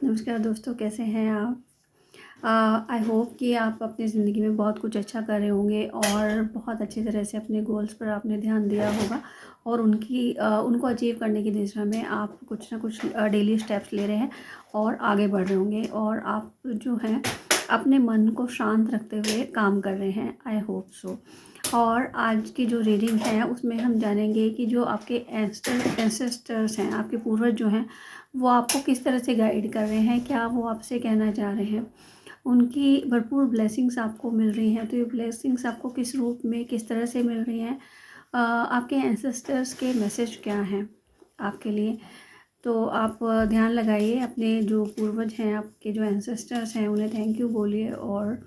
नमस्कार दोस्तों, कैसे हैं आप? आई होप कि आप अपनी ज़िंदगी में बहुत कुछ अच्छा कर रहे होंगे और बहुत अच्छी तरह से अपने गोल्स पर आपने ध्यान दिया होगा और उनको अचीव करने की दिशा में आप कुछ ना कुछ डेली स्टेप्स ले रहे हैं और आगे बढ़ रहे होंगे और आप जो हैं अपने मन को शांत रखते हुए काम कर रहे हैं। I hope so. और आज की जो रीडिंग है उसमें हम जानेंगे कि जो आपके एंसेस्टर्स हैं, आपके पूर्वज जो हैं, वो आपको किस तरह से गाइड कर रहे हैं, क्या वो आपसे कहना चाह रहे हैं। उनकी भरपूर ब्लेसिंग्स आपको मिल रही हैं, तो ये ब्लेसिंग्स आपको किस रूप में, किस तरह से मिल रही हैं, आपके एंसेस्टर्स के मैसेज क्या हैं आपके लिए। तो आप ध्यान लगाइए, अपने जो पूर्वज हैं, आपके जो एंसेस्टर्स हैं, उन्हें थैंक यू बोलिए और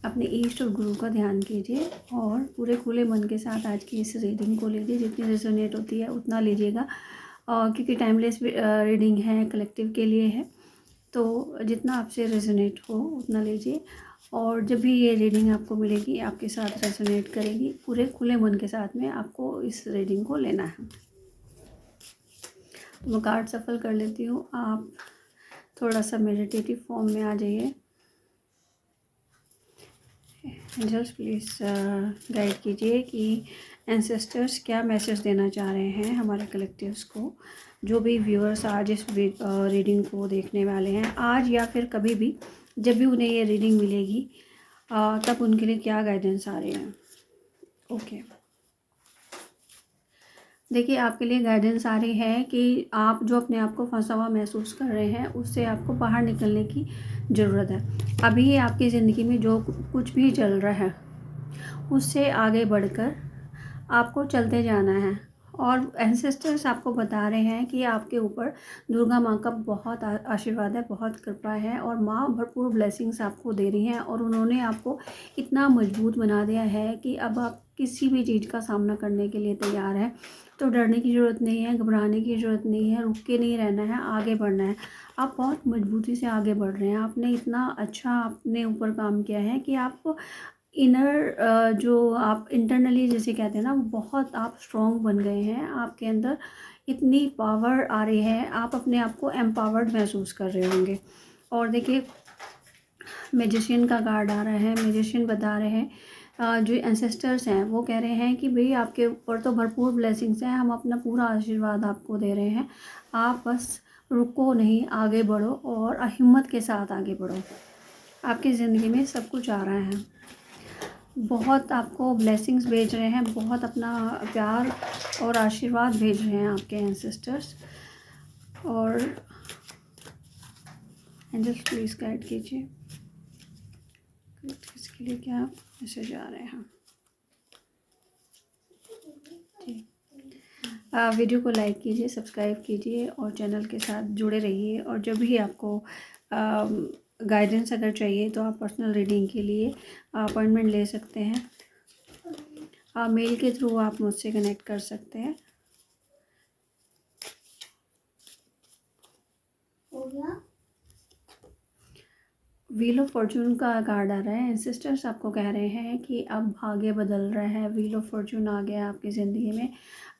अपने ईष्ट और गुरु का ध्यान कीजिए और पूरे खुले मन के साथ आज की इस रीडिंग को लीजिए। जितनी रेजोनेट होती है उतना लीजिएगा, क्योंकि टाइमलेस रीडिंग है, कलेक्टिव के लिए है, तो जितना आपसे रेजोनेट हो उतना लीजिए। और जब भी ये रीडिंग आपको मिलेगी, आपके साथ रेजोनेट करेगी, पूरे खुले मन के साथ में आपको इस रीडिंग को लेना है। तो मैं कार्ड सफल कर लेती हूँ, आप थोड़ा सा मेडिटेटिव फॉर्म में आ जाइए। एंजल्स प्लीज़ गाइड कीजिए कि एंसेस्टर्स क्या मैसेज देना चाह रहे हैं हमारे कलेक्टिव्स को। जो भी व्यूअर्स आज इस रीडिंग को देखने वाले हैं, आज या फिर कभी भी जब भी उन्हें ये रीडिंग मिलेगी, तब उनके लिए क्या गाइडेंस आ रहे हैं। ओके, देखिए आपके लिए गाइडेंस आ रही है कि आप जो अपने आप को फंसा हुआ महसूस कर रहे हैं, उससे आपको बाहर निकलने की ज़रूरत है। अभी आपकी ज़िंदगी में जो कुछ भी चल रहा है, उससे आगे बढ़कर आपको चलते जाना है। और एंसेस्टर्स आपको बता रहे हैं कि आपके ऊपर दुर्गा माँ का बहुत आशीर्वाद है, बहुत कृपा है और माँ भरपूर ब्लेसिंग्स आपको दे रही हैं और उन्होंने आपको इतना मजबूत बना दिया है कि अब आप किसी भी चीज़ का सामना करने के लिए तैयार हैं। तो डरने की ज़रूरत नहीं है, घबराने की ज़रूरत नहीं है, रुक के नहीं रहना है, आगे बढ़ना है। आप बहुत मजबूती से आगे बढ़ रहे हैं। आपने इतना अच्छा अपने ऊपर काम किया है कि आप इनर जो आप इंटरनली जैसे कहते हैं ना, वो बहुत आप स्ट्रॉन्ग बन गए हैं। आपके अंदर इतनी पावर आ रही है, आप अपने आप को एम्पावर्ड महसूस कर रहे होंगे। और देखिए, मैजिशियन का कार्ड आ रहा है। मैजिशियन बता रहे हैं, जो एंसेस्टर्स हैं वो कह रहे हैं कि भाई आपके ऊपर तो भरपूर ब्लेसिंग्स हैं, हम अपना पूरा आशीर्वाद आपको दे रहे हैं। आप बस रुको नहीं, आगे बढ़ो और हिम्मत के साथ आगे बढ़ो। आपकी ज़िंदगी में सब कुछ आ रहा है, बहुत आपको ब्लेसिंग्स भेज रहे हैं, बहुत अपना प्यार और आशीर्वाद भेज रहे हैं आपके एंसेस्टर्स। और एंजल्स प्लीज़ गाइड कीजिए किसके लिए क्या मैसेज आ रहे हैं। जी, वीडियो को लाइक कीजिए, सब्सक्राइब कीजिए और चैनल के साथ जुड़े रहिए। और जब भी आपको गाइडेंस अगर चाहिए तो आप पर्सनल रीडिंग के लिए अपॉइंटमेंट ले सकते हैं। मेल के थ्रू आप मुझसे कनेक्ट कर सकते हैं। व्हील ऑफ फॉर्चून का कार्ड आ रहा है। सिस्टर्स आपको कह रहे हैं कि अब भाग्य बदल रहा है, व्हील ऑफ फॉर्चून आ गया आपकी ज़िंदगी में।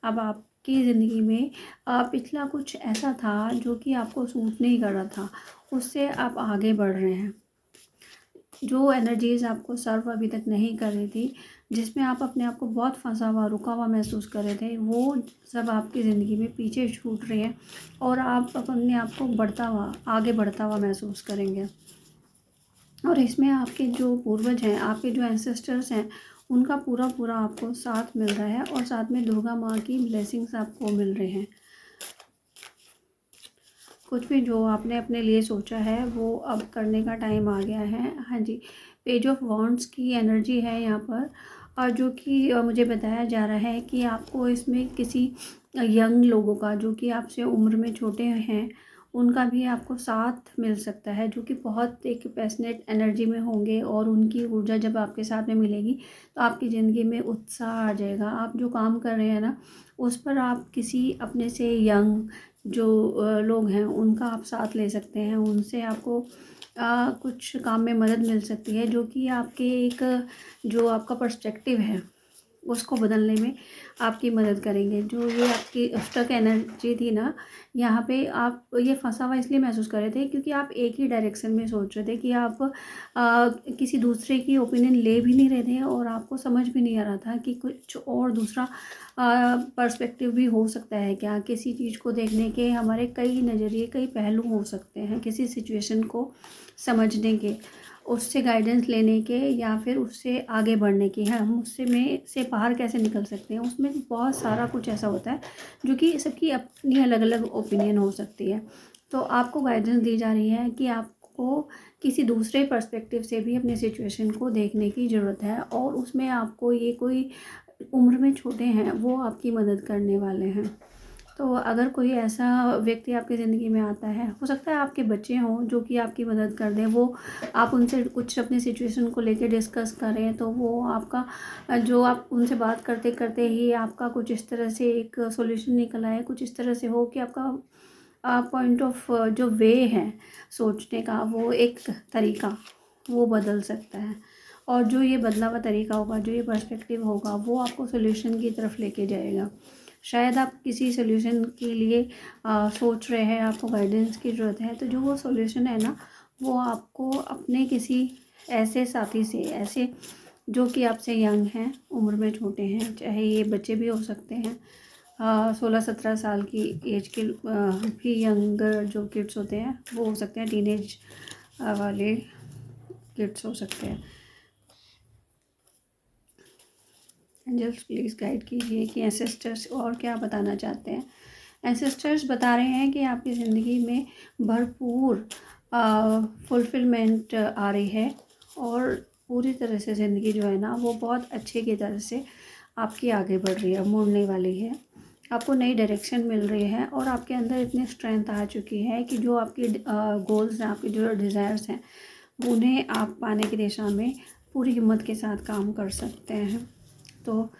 अब आपकी ज़िंदगी में पिछला कुछ ऐसा था जो कि आपको सूट नहीं कर रहा था, उससे आप आगे बढ़ रहे हैं। जो एनर्जीज़ आपको सर्व अभी तक नहीं कर रही थी, जिसमें आप अपने आप को बहुत फंसा हुआ, रुका हुआ महसूस कर रहे थे, वो सब आपकी ज़िंदगी में पीछे छूट रही हैं और आप अपने आप को बढ़ता हुआ, आगे बढ़ता हुआ महसूस करेंगे। और इसमें आपके जो पूर्वज हैं, आपके जो एंसेस्टर्स हैं, उनका पूरा पूरा आपको साथ मिल रहा है और साथ में दुर्गा माँ की ब्लेसिंग्स आपको मिल रहे हैं। कुछ भी जो आपने अपने लिए सोचा है वो अब करने का टाइम आ गया है। हाँ जी, पेज ऑफ वॉन्ड्स की एनर्जी है यहाँ पर, और जो कि मुझे बताया जा रहा है कि आपको इसमें किसी यंग लोगों का, जो कि आपसे उम्र में छोटे हैं, उनका भी आपको साथ मिल सकता है, जो कि बहुत एक पैशनेट एनर्जी में होंगे और उनकी ऊर्जा जब आपके साथ में मिलेगी तो आपकी ज़िंदगी में उत्साह आ जाएगा। आप जो काम कर रहे हैं ना, उस पर आप किसी अपने से यंग जो लोग हैं उनका आप साथ ले सकते हैं। उनसे आपको कुछ काम में मदद मिल सकती है, जो कि आपके एक जो आपका पर्सपेक्टिव है उसको बदलने में आपकी मदद करेंगे। जो ये आपकी स्टक एनर्जी थी ना, यहाँ पे आप ये फंसा हुआ इसलिए महसूस कर रहे थे क्योंकि आप एक ही डायरेक्शन में सोच रहे थे कि आप किसी दूसरे की ओपिनियन ले भी नहीं रहे थे और आपको समझ भी नहीं आ रहा था कि कुछ और दूसरा पर्सपेक्टिव भी हो सकता है क्या। किसी चीज़ को देखने के हमारे कई नज़रिए, कई पहलू हो सकते हैं, किसी सिचुएशन को समझने के, उससे गाइडेंस लेने के या फिर उससे आगे बढ़ने की है, हम उससे में से बाहर कैसे निकल सकते हैं। उसमें बहुत सारा कुछ ऐसा होता है जो कि सबकी अपनी अलग अलग ओपिनियन हो सकती है। तो आपको गाइडेंस दी जा रही है कि आपको किसी दूसरे पर्सपेक्टिव से भी अपने सिचुएशन को देखने की ज़रूरत है और उसमें आपको ये कोई उम्र में छोटे हैं वो आपकी मदद करने वाले हैं। तो अगर कोई ऐसा व्यक्ति आपकी ज़िंदगी में आता है, हो सकता है आपके बच्चे हों जो कि आपकी मदद कर दें, वो आप उनसे कुछ अपनी सिचुएशन को लेके डिस्कस करें तो वो आपका जो आप उनसे बात करते करते ही आपका कुछ इस तरह से एक सॉल्यूशन निकल आए, कुछ इस तरह से हो कि आपका पॉइंट ऑफ जो वे है सोचने का, वो एक तरीका वो बदल सकता है। और जो ये बदला हुआ तरीका होगा, जो ये पर्सपेक्टिव होगा, वो आपको सॉल्यूशन की तरफ लेके जाएगा। शायद आप किसी सॉल्यूशन के लिए सोच रहे हैं, आपको गाइडेंस की ज़रूरत है, तो जो वो सॉल्यूशन है ना, वो आपको अपने किसी ऐसे साथी से, ऐसे जो कि आपसे यंग हैं, उम्र में छोटे हैं, चाहे ये बच्चे भी हो सकते हैं, 16-17 साल की एज के भी यंगर जो किड्स होते हैं वो हो सकते हैं, टीनेज वाले किड्स हो सकते हैं। एंजल्स प्लीज़ गाइड कीजिए कि एंसेस्टर्स और क्या बताना चाहते हैं। एंसेस्टर्स बता रहे हैं कि आपकी ज़िंदगी में भरपूर फुलफिलमेंट आ रही है और पूरी तरह से ज़िंदगी जो है ना वो बहुत अच्छे की तरह से आपकी आगे बढ़ रही है, मुड़ने वाली है। आपको नई डायरेक्शन मिल रही है और आपके अंदर इतनी स्ट्रेंथ आ चुकी है कि जो आपके गोल्स हैं, आपके जो डिज़ायर्स हैं, उन्हें आप पाने की दिशा में पूरी हिम्मत के साथ काम कर सकते हैं। तो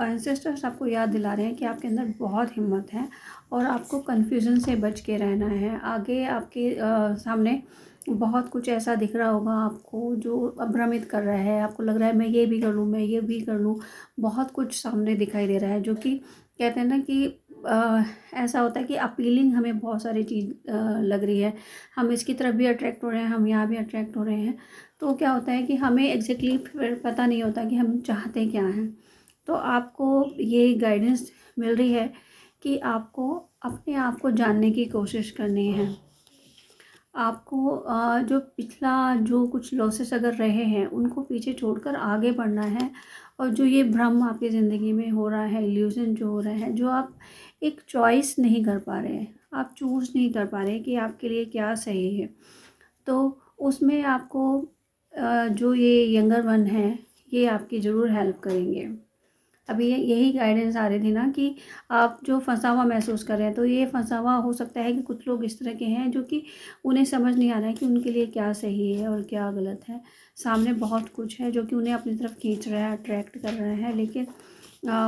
एंसेस्टर्स आपको याद दिला रहे हैं कि आपके अंदर बहुत हिम्मत है और आपको कन्फ्यूज़न से बच के रहना है। आगे आपके सामने बहुत कुछ ऐसा दिख रहा होगा आपको जो भ्रमित कर रहा है, आपको लग रहा है मैं ये भी कर लूँ, मैं ये भी कर लूँ। बहुत कुछ सामने दिखाई दे रहा है जो कि कहते हैं ना कि ऐसा होता है कि अपीलिंग हमें बहुत सारी चीज़ लग रही है। हम इसकी तरफ भी अट्रैक्ट हो रहे हैं, हम यहाँ भी अट्रैक्ट हो रहे हैं। तो क्या होता है कि हमें एग्जैक्टली फिर पता नहीं होता कि हम चाहते क्या हैं। तो आपको ये गाइडेंस मिल रही है कि आपको अपने आप को जानने की कोशिश करनी है। आपको जो पिछला जो कुछ लॉसेस अगर रहे हैं उनको पीछे छोड़कर आगे बढ़ना है और जो ये भ्रम आपकी ज़िंदगी में हो रहा है, इल्यूज़न जो हो रहा है, जो आप एक चॉइस नहीं कर पा रहे हैं, आप चूज़ नहीं कर पा रहे कि आपके लिए क्या सही है, तो उसमें आपको जो ये यंगर वन है ये आपकी ज़रूर हेल्प करेंगे। अभी यही गाइडेंस आ रही थी ना कि आप जो फंसा हुआ महसूस कर रहे हैं, तो ये फंसा हुआ हो सकता है कि कुछ लोग इस तरह के हैं जो कि उन्हें समझ नहीं आ रहा है कि उनके लिए क्या सही है और क्या गलत है। सामने बहुत कुछ है जो कि उन्हें अपनी तरफ खींच रहा है, अट्रैक्ट कर रहा है, लेकिन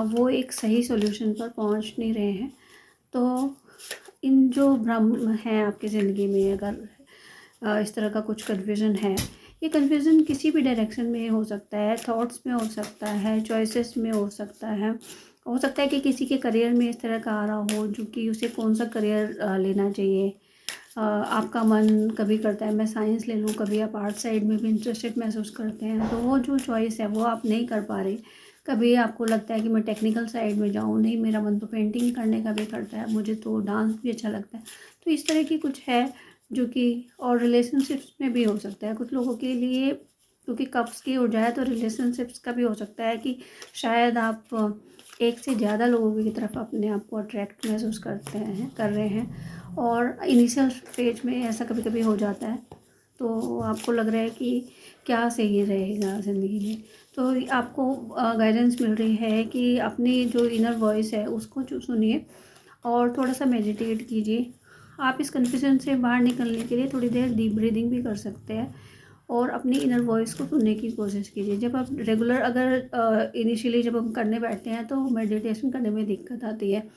वो एक सही सॉल्यूशन पर पहुंच नहीं रहे हैं। तो इन जो भ्रम हैं आपकी ज़िंदगी में, अगर इस तरह का कुछ कन्फ्यूज़न है, ये कन्फ्यूज़न किसी भी डायरेक्शन में हो सकता है, थॉट्स में हो सकता है, चॉइसेस में हो सकता है। हो सकता है कि किसी के करियर में इस तरह का आ रहा हो जो कि उसे कौन सा करियर लेना चाहिए। आपका मन कभी करता है मैं साइंस ले लूँ, कभी आप आर्ट साइड में भी इंटरेस्टेड महसूस करते हैं, तो वो जो चॉइस है वो आप नहीं कर पा रहे। कभी आपको लगता है कि मैं टेक्निकल साइड में जाऊँ, नहीं मेरा मन तो पेंटिंग करने का भी करता है, मुझे तो डांस भी अच्छा लगता है। तो इस तरह की कुछ है जो कि, और रिलेशनशिप्स में भी हो सकता है कुछ लोगों के लिए, क्योंकि कप्स की ऊर्जा है तो रिलेशनशिप्स का भी हो सकता है कि शायद आप एक से ज़्यादा लोगों की तरफ अपने आप को अट्रैक्ट महसूस कर रहे हैं और इनिशियल फेज में ऐसा कभी कभी हो जाता है। तो आपको लग रहा है कि क्या सही रहेगा ज़िंदगी में, तो आपको गाइडेंस मिल रही है कि अपनी जो इनर वॉइस है उसको जो सुनिए और थोड़ा सा मेडिटेट कीजिए। आप इस कन्फ्यूजन से बाहर निकलने के लिए थोड़ी देर डीप ब्रीदिंग भी कर सकते हैं और अपनी इनर वॉइस को सुनने की कोशिश कीजिए। जब आप रेगुलर अगर इनिशियली जब हम करने बैठते हैं तो मेडिटेशन करने में दिक्कत आती है,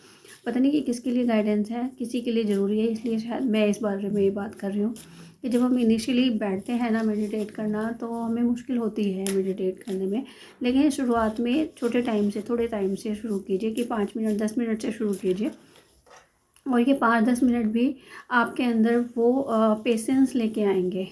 पता नहीं कि किसके लिए गाइडेंस है, किसी के लिए ज़रूरी है, इसलिए शायद मैं इस बारे में ये बात कर रही हूँ कि जब हम इनिशियली बैठते हैं ना मेडिटेट करना, तो हमें मुश्किल होती है मेडिटेट करने में। लेकिन शुरुआत में छोटे टाइम से, थोड़े टाइम से शुरू कीजिए कि 5 मिनट 10 मिनट से शुरू कीजिए। और ये 5-10 मिनट भी आपके अंदर वो पेशेंस लेके आएंगे,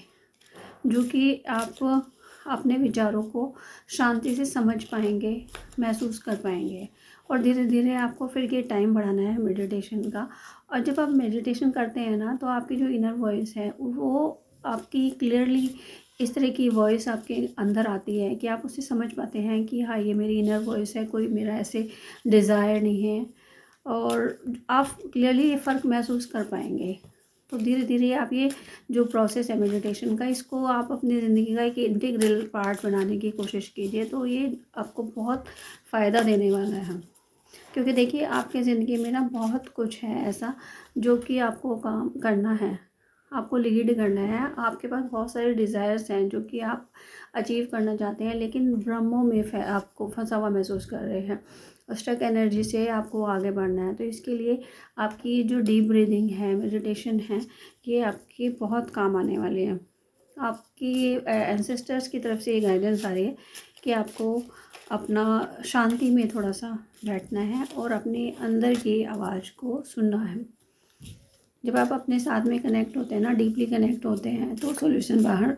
जो कि आप अपने विचारों को शांति से समझ पाएंगे, महसूस कर पाएंगे। और धीरे धीरे आपको फिर ये टाइम बढ़ाना है मेडिटेशन का। और जब आप मेडिटेशन करते हैं ना, तो आपकी जो इनर वॉइस है वो आपकी क्लियरली इस तरह की वॉइस आपके अंदर आती है कि आप उसे समझ पाते हैं कि हाँ, ये मेरी इनर वॉइस है, कोई मेरा ऐसे डिज़ायर नहीं है। और आप क्लियरली ये फ़र्क महसूस कर पाएंगे। तो धीरे धीरे आप ये जो प्रोसेस है मेडिटेशन का, इसको आप अपनी ज़िंदगी का एक इंटीग्रल पार्ट बनाने की कोशिश कीजिए, तो ये आपको बहुत फ़ायदा देने वाला है। क्योंकि देखिए, आपकी ज़िंदगी में ना बहुत कुछ है ऐसा जो कि आपको काम करना है, आपको लीड करना है। आपके पास बहुत सारे डिज़ायर्स हैं जो कि आप अचीव करना चाहते हैं, लेकिन भ्रमों में आपको फंसा हुआ महसूस कर रहे हैं। स्टक एनर्जी से आपको आगे बढ़ना है। तो इसके लिए आपकी जो डीप ब्रीदिंग है, मेडिटेशन है, ये आपकी बहुत काम आने वाली है। आपकी एंसेस्टर्स की तरफ से ये गाइडेंस आ रही है कि आपको अपना शांति में थोड़ा सा बैठना है और अपने अंदर की आवाज़ को सुनना है। जब आप अपने साथ में कनेक्ट होते हैं ना, डीपली कनेक्ट होते हैं, तो सॉल्यूशन बाहर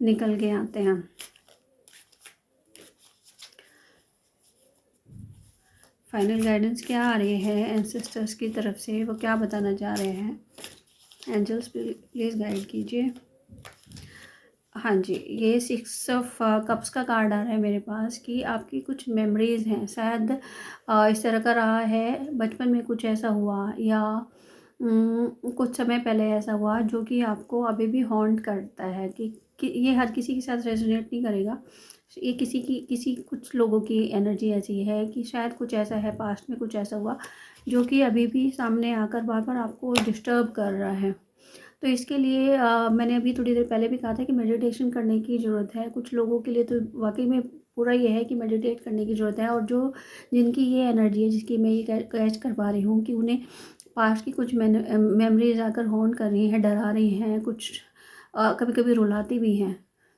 निकल के आते हैं। फाइनल गाइडेंस क्या आ रही है एंसेस्टर्स की तरफ से, वो क्या बताना चाह रहे हैं? एंजल्स प्लीज़ गाइड कीजिए। हाँ जी, ये 6 ऑफ कप्स का कार्ड आ रहा है मेरे पास कि आपकी कुछ मेमोरीज़ हैं, शायद इस तरह का रहा है, बचपन में कुछ ऐसा हुआ या कुछ समय पहले ऐसा हुआ जो कि आपको अभी भी हॉन्ट करता है कि ये हर किसी के साथ रेजोनेट नहीं करेगा। ये किसी कुछ लोगों की एनर्जी ऐसी है कि शायद कुछ ऐसा है, पास्ट में कुछ ऐसा हुआ जो कि अभी भी सामने आकर बार-बार आपको डिस्टर्ब कर रहा है। तो इसके लिए मैंने अभी थोड़ी देर पहले भी कहा था कि मेडिटेशन करने की ज़रूरत है। कुछ लोगों के लिए तो वाक़ई में पूरा ये है कि मेडिटेट करने की ज़रूरत है, और जो जिनकी ये एनर्जी है, जिसकी मैं ये कैच कर पा रही हूँ कि उन्हें पास्ट की कुछ मेमोरीज़ आकर हॉन्ट कर रही हैं, डरा रही हैं, कुछ कभी-कभी रुलाती भी हैं।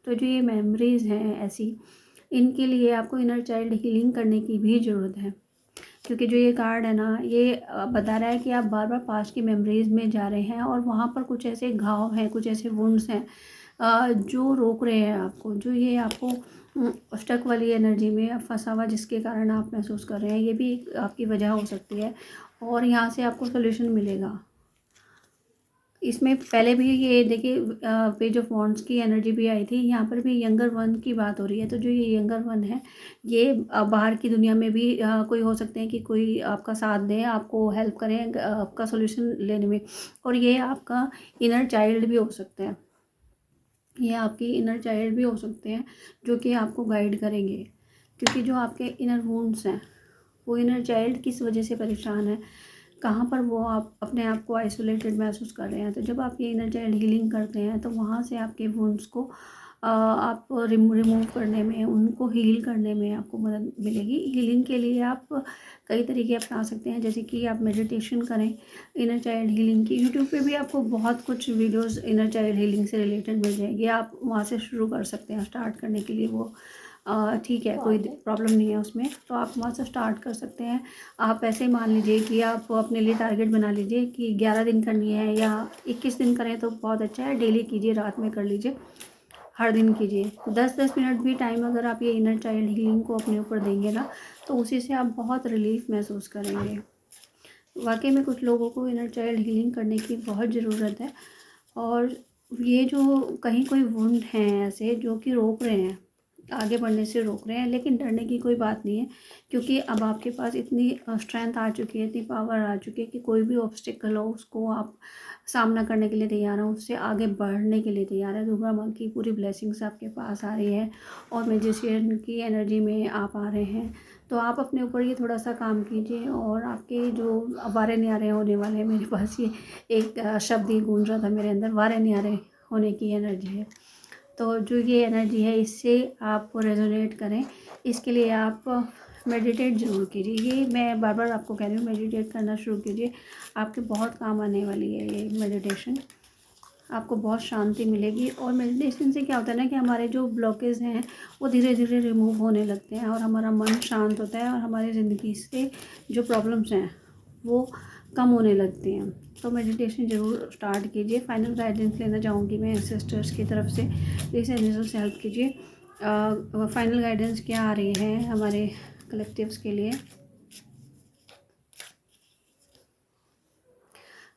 तो जो ये मेमोरीज़ हैं ऐसी, इनके लिए आपको इनर चाइल्ड हीलिंग करने की भी ज़रूरत है। क्योंकि जो ये कार्ड है ना, ये बता रहा है कि आप बार बार पास्ट की मेमोरीज़ में जा रहे हैं और वहाँ पर कुछ ऐसे घाव हैं, कुछ ऐसे वुंड्स हैं जो रोक रहे हैं आपको, जो ये आपको स्टक वाली एनर्जी में फंसा हुआ जिसके कारण आप महसूस कर रहे हैं, ये भी एक आपकी वजह हो सकती है। और यहाँ से आपको सोल्यूशन मिलेगा। इसमें पहले भी ये देखिए, पेज ऑफ वॉन्ड्स की एनर्जी भी आई थी, यहाँ पर भी यंगर वन की बात हो रही है। तो जो ये यंगर वन है, ये बाहर की दुनिया में भी कोई हो सकते हैं कि कोई आपका साथ दें, आपको हेल्प करें आपका सोल्यूशन लेने में। और ये आपका इनर चाइल्ड भी हो सकते हैं, ये आपकी इनर चाइल्ड भी हो सकते हैं जो कि आपको गाइड करेंगे। क्योंकि जो आपके इनर वुंड्स हैं, वो इनर चाइल्ड किस वजह से परेशान है, कहाँ पर वो आप अपने आप को आइसोलेटेड महसूस कर रहे हैं। तो जब आप ये इनर चाइल्ड हीलिंग करते हैं, तो वहाँ से आपके वुंड्स को आप रिमूव करने में, उनको हील करने में आपको मदद मिलेगी। हीलिंग के लिए आप कई तरीके अपना सकते हैं, जैसे कि आप मेडिटेशन करें इनर चाइल्ड हीलिंग की। यूट्यूब पे भी आपको बहुत कुछ वीडियोस इनर चाइल्ड हीलिंग से रिलेटेड मिल जाएंगे, आप वहाँ से शुरू कर सकते हैं। स्टार्ट करने के लिए वो ठीक है, कोई प्रॉब्लम नहीं है उसमें, तो आप वहाँ से स्टार्ट कर सकते हैं। आप ऐसे मान लीजिए कि आप अपने लिए टारगेट बना लीजिए कि 11 दिन करनी है या 21 दिन करें तो बहुत अच्छा है। डेली कीजिए, रात में कर लीजिए, हर दिन कीजिए। 10-10 मिनट भी टाइम अगर आप ये इनर चाइल्ड हीलिंग को अपने ऊपर देंगे ना, तो उसी से आप बहुत रिलीफ महसूस करेंगे। वाकई में कुछ लोगों को इनर चाइल्ड हीलिंग करने की बहुत ज़रूरत है। और ये जो कहीं कोई वुंड हैं ऐसे जो कि रोक रहे हैं, आगे बढ़ने से रोक रहे हैं, लेकिन डरने की कोई बात नहीं है। क्योंकि अब आपके पास इतनी स्ट्रेंथ आ चुकी है, इतनी पावर आ चुकी है कि कोई भी ऑब्स्टिकल हो उसको आप सामना करने के लिए तैयार हो, उससे आगे बढ़ने के लिए तैयार है। दुर्गा माँ की पूरी ब्लेसिंग्स आपके पास आ रही है और मैजिशियन की एनर्जी में आप आ रहे हैं। तो आप अपने ऊपर ये थोड़ा सा काम कीजिए, और आपके जो वारे न्यारे होने वाले हैं, मेरे पास ये एक शब्द ही गूंज रहा था मेरे अंदर, वारे न्यारे होने की एनर्जी है। तो जो ये एनर्जी है, इससे आप रेजोनेट करें। इसके लिए आप मेडिटेट ज़रूर कीजिए। ये मैं बार बार आपको कह रही हूँ, मेडिटेट करना शुरू कीजिए, आपके बहुत काम आने वाली है ये मेडिटेशन। आपको बहुत शांति मिलेगी। और मेडिटेशन से क्या होता है ना कि हमारे जो ब्लॉकेज हैं वो धीरे धीरे रिमूव होने लगते हैं और हमारा मन शांत होता है और हमारी ज़िंदगी से जो प्रॉब्लम्स हैं वो कम होने लगती हैं। तो मेडिटेशन ज़रूर स्टार्ट कीजिए। फाइनल गाइडेंस लेना चाहूँगी मैं सिस्टर्स की तरफ से, प्लीज़ एंजल्स से हेल्प कीजिए। फाइनल गाइडेंस क्या आ रही है हमारे कलेक्टिव्स के लिए।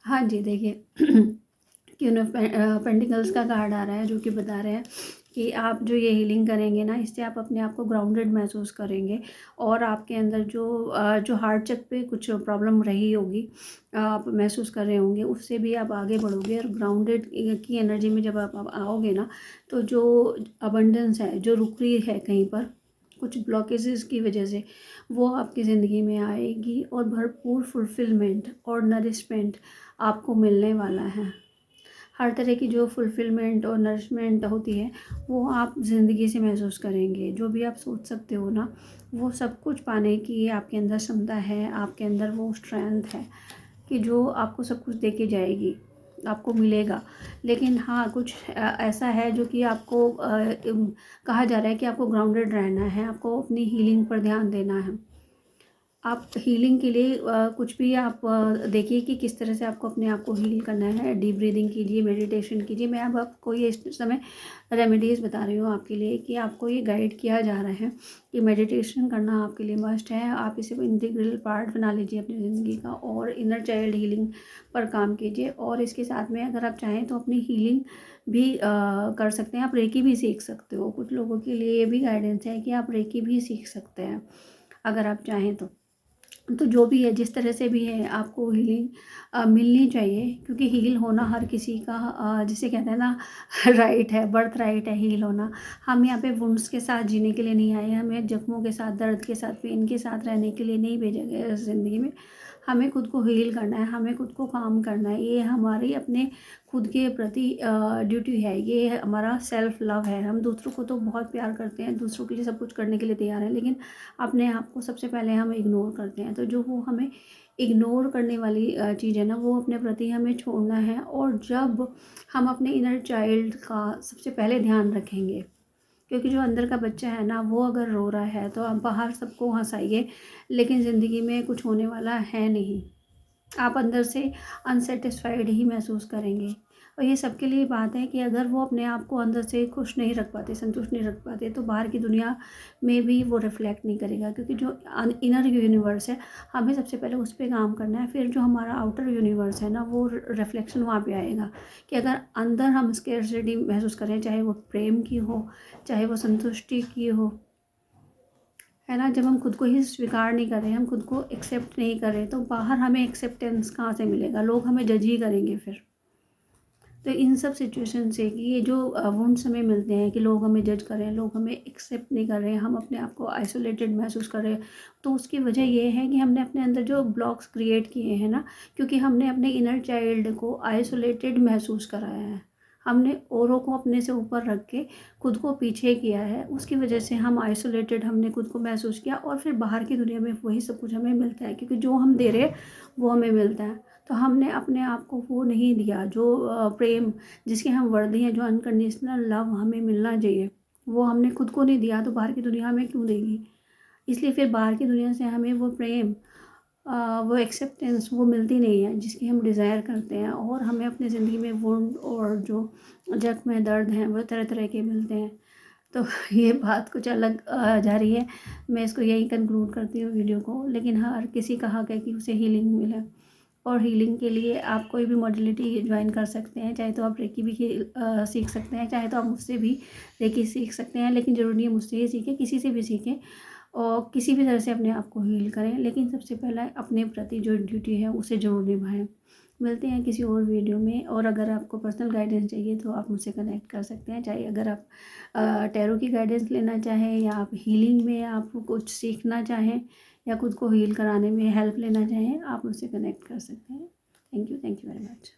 हाँ जी, देखिए क्वीन ऑफ पेंटिकल्स का कार्ड आ रहा है जो कि बता रहे हैं कि आप जो ये हीलिंग करेंगे ना, इससे आप अपने आप को ग्राउंडेड महसूस करेंगे और आपके अंदर जो हार्ट चक पे कुछ प्रॉब्लम रही होगी, आप महसूस कर रहे होंगे, उससे भी आप आगे बढ़ोगे। और ग्राउंडेड की एनर्जी में जब आप आओगे ना, तो जो अबंडेंस है, जो रुक रही है कहीं पर कुछ ब्लॉकेजेस की वजह से, वो आपकी ज़िंदगी में आएगी और भरपूर फुलफिलमेंट और नरिशमेंट आपको मिलने वाला है। हर तरह की जो फुलफिलमेंट और नरिशमेंट होती है वो आप ज़िंदगी से महसूस करेंगे। जो भी आप सोच सकते हो ना, वो सब कुछ पाने की आपके अंदर क्षमता है, आपके अंदर वो स्ट्रेंथ है कि जो आपको सब कुछ दे के जाएगी, आपको मिलेगा। लेकिन हाँ, कुछ ऐसा है जो कि आपको कहा जा रहा है कि आपको ग्राउंडेड रहना है, आपको अपनी हीलिंग पर ध्यान देना है। आप हीलिंग के लिए कुछ भी आप देखिए कि किस तरह से आपको अपने आप को हील करना है। डीप ब्रीदिंग कीजिए, मेडिटेशन कीजिए। मैं अब आपको ये इस समय रेमेडीज़ बता रही हूँ आपके लिए कि आपको ये गाइड किया जा रहा है कि मेडिटेशन करना आपके लिए मस्ट है। आप इसे इंटीग्रल पार्ट बना लीजिए अपनी ज़िंदगी का और इनर चाइल्ड हीलिंग पर काम कीजिए। और इसके साथ में अगर आप चाहें तो अपनी हीलिंग भी कर सकते हैं। आप रेकी भी सीख सकते हो। कुछ लोगों के लिए ये भी गाइडेंस है कि आप रेकी भी सीख सकते हैं अगर आप चाहें तो जो भी है, जिस तरह से भी है, आपको हीलिंग मिलनी चाहिए। क्योंकि हील होना हर किसी का जिसे कहते हैं ना राइट है, बर्थ राइट है हील होना। हम यहाँ पे वुंड्स के साथ जीने के लिए नहीं आए, हमें जख्मों के साथ, दर्द के साथ, पेन के साथ रहने के लिए नहीं भेजा गया इस ज़िंदगी में। हमें खुद को हील करना है, हमें खुद को काम करना है। ये हमारी अपने खुद के प्रति ड्यूटी है, ये हमारा सेल्फ लव है। हम दूसरों को तो बहुत प्यार करते हैं, दूसरों के लिए सब कुछ करने के लिए तैयार हैं, लेकिन अपने आप को सबसे पहले हम इग्नोर करते हैं। तो जो वो हमें इग्नोर करने वाली चीज़ है ना, वो अपने प्रति हमें छोड़ना है। और जब हम अपने इनर चाइल्ड का सबसे पहले ध्यान रखेंगे, क्योंकि जो अंदर का बच्चा है ना, वो अगर रो रहा है तो आप बाहर सबको हंसाइए, लेकिन ज़िंदगी में कुछ होने वाला है नहीं। आप अंदर से अनसेटिस्फाइड ही महसूस करेंगे। और ये सबके लिए बात है कि अगर वो अपने आप को अंदर से खुश नहीं रख पाते, संतुष्ट नहीं रख पाते, तो बाहर की दुनिया में भी वो रिफ्लेक्ट नहीं करेगा। क्योंकि जो इनर यूनिवर्स है, हमें सबसे पहले उस पर काम करना है। फिर जो हमारा आउटर यूनिवर्स है ना, वो रिफ्लेक्शन वहाँ पे आएगा। कि अगर अंदर हम स्कैर्सिटी महसूस करें, चाहे वो प्रेम की हो, चाहे वो संतुष्टि की हो, है ना। जब हम खुद को ही स्वीकार नहीं कर रहे, हम खुद को एक्सेप्ट नहीं कर रहे, तो बाहर हमें एक्सेप्टेंस कहाँ से मिलेगा। लोग हमें जज ही करेंगे फिर। तो इन सब सिचुएशन से कि ये जो वुंड्स हमें मिलते हैं कि लोग हमें जज कर रहे हैं, लोग हमें एक्सेप्ट नहीं कर रहे हैं, हम अपने आप को आइसोलेटेड महसूस कर रहे हैं, तो उसकी वजह ये है कि हमने अपने अंदर जो ब्लॉक्स क्रिएट किए हैं ना, क्योंकि हमने अपने इनर चाइल्ड को आइसोलेटेड महसूस कराया है। हमने औरों को अपने से ऊपर रख के खुद को पीछे किया है, उसकी वजह से हम आइसोलेटेड हमने खुद को महसूस किया। और फिर बाहर की दुनिया में वही सब कुछ हमें मिलता है, क्योंकि जो हम दे रहे हैं वो हमें मिलता है। तो हमने अपने आप को वो नहीं दिया जो प्रेम जिसके हम वर्दी हैं, जो अनकंडीशनल लव हमें मिलना चाहिए, वो हमने खुद को नहीं दिया, तो बाहर की दुनिया हमें क्यों देगी। इसलिए फिर बाहर की दुनिया से हमें वो प्रेम, वो एक्सेप्टेंस वो मिलती नहीं है जिसकी हम डिज़ायर करते हैं। और हमें अपनी ज़िंदगी में वुंड और जो जख्म है, दर्द हैं, वो तरह तरह के मिलते हैं। तो ये बात कुछ अलग जा रही है। मैं इसको यही कंक्लूड करती हूँ वीडियो को। लेकिन हर किसी का हक है कि उसे हीलिंग मिले। और हीलिंग के लिए आप कोई भी मॉडलिटी ज्वाइन कर सकते हैं। चाहे तो आप रेकी भी सीख सकते हैं, चाहे तो आप मुझसे भी रेकी सीख सकते हैं। लेकिन ज़रूरी है मुझसे ही सीखें, किसी से भी सीखें और किसी भी तरह से अपने आप को हील करें। लेकिन सबसे पहला अपने प्रति जो ड्यूटी है उसे ज़रूर निभाएं। मिलते हैं किसी और वीडियो में। और अगर आपको पर्सनल गाइडेंस चाहिए तो आप मुझसे कनेक्ट कर सकते हैं। चाहे अगर आप टैरो की गाइडेंस लेना चाहें, या आप हीलिंग में आप कुछ सीखना चाहें, या खुद को हील कराने में हेल्प लेना चाहें, आप मुझसे कनेक्ट कर सकते हैं। Thank you very much.